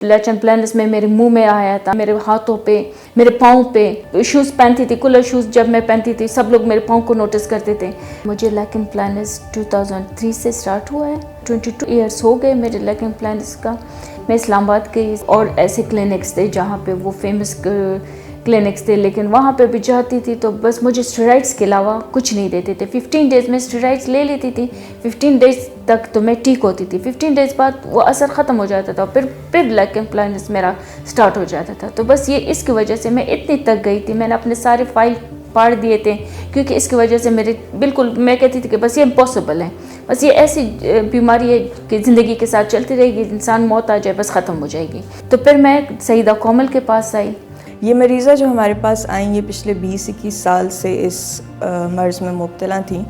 लेचन प्लानस में मेरे मुंह में आया था, मेरे हाथों पे, मेरे पाँव पे। शूज़ पहनती थी, कूलर शूज़ जब मैं पहनती थी सब लोग मेरे पाँव को नोटिस करते थे। मुझे लेकिन प्लानस 2003 से स्टार्ट हुआ है। 22 ईयर्स हो गए मेरे लेकिन प्लानस का। मैं इस्लामाबाद गई और ऐसे क्लिनिक्स थे जहाँ पे वो फेमस क्लिनिक्स थे, लेकिन वहाँ पे भी जाती थी तो बस मुझे स्टेरॉइड्स के अलावा कुछ नहीं देते थे। 15 डेज़ में स्टेरॉइड्स ले लेती थी, 15 डेज़ तक तो मैं ठीक होती थी। 15 डेज़ बाद वो असर ख़त्म हो जाता था, फिर लेकिन प्लानस मेरा स्टार्ट हो जाता था। तो बस ये इसकी वजह से मैं इतनी तक गई थी, मैंने अपने सारे फाइल फाड़ दिए थे, क्योंकि इसकी वजह से मेरे बिल्कुल मैं कहती थी कि बस ये इम्पॉसिबल है, बस ये ऐसी बीमारी है कि ज़िंदगी के साथ चलती रहेगी, इंसान मौत आ जाए बस ख़त्म हो जाएगी। तो फिर मैं सईदा कोमल के पास आई। ये मरीज़ा जो हमारे पास आई, ये पिछले 20-21 साल से इस मर्ज़ में मुब्तला थी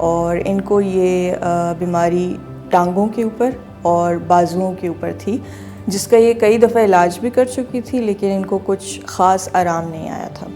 और इनको ये बीमारी टांगों के ऊपर और बाजुओं के ऊपर थी, जिसका ये कई दफ़ा इलाज भी कर चुकी थी, लेकिन इनको कुछ ख़ास आराम नहीं आया था।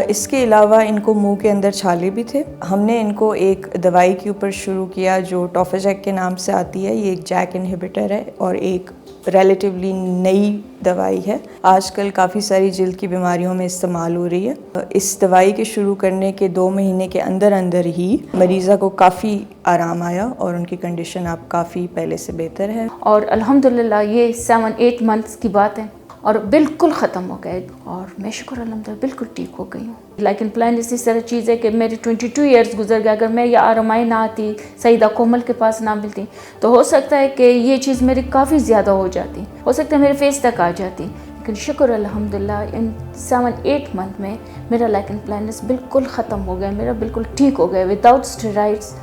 इसके अलावा इनको मुंह के अंदर छाले भी थे। हमने इनको एक दवाई के ऊपर शुरू किया जो टोफेजेक के नाम से आती है। ये एक जैक इनहिबिटर है और एक रिलेटिवली नई दवाई है, आजकल काफ़ी सारी जिल्द की बीमारियों में इस्तेमाल हो रही है। इस दवाई के शुरू करने के 2 महीने के अंदर अंदर ही मरीज़ा को काफ़ी आराम आया और उनकी कंडीशन अब काफ़ी पहले से बेहतर है। और अल्हम्दुलिल्लाह ये 7-8 मंथ्स की बात है और बिल्कुल ख़त्म हो गए और मैं शुक्र अल्हम्दुलिल्लाह बिल्कुल ठीक हो गई हूँ। लेकिन प्लानस इस तरह चीज़ है कि मेरे 22 ईयर्स गुजर गए, अगर मैं ये आरमाई ना आती, सईदा कोमल के पास ना मिलती, तो हो सकता है कि ये चीज़ मेरी काफ़ी ज़्यादा हो जाती, हो सकता है मेरे फेस तक आ जाती। लेकिन शुक्र अल्हम्दुलिल्लाह इन 7-8 मंथ में मेरा लेकिन प्लानस बिल्कुल ख़त्म हो गया, मेरा बिल्कुल ठीक हो गया विदाउट स्टेरॉइड्स।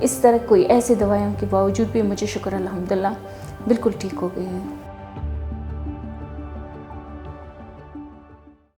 इस तरह कोई ऐसी दवाइयों के बावजूद भी मुझे शुक्र अल्हम्दुलिल्लाह बिल्कुल ठीक हो गई है।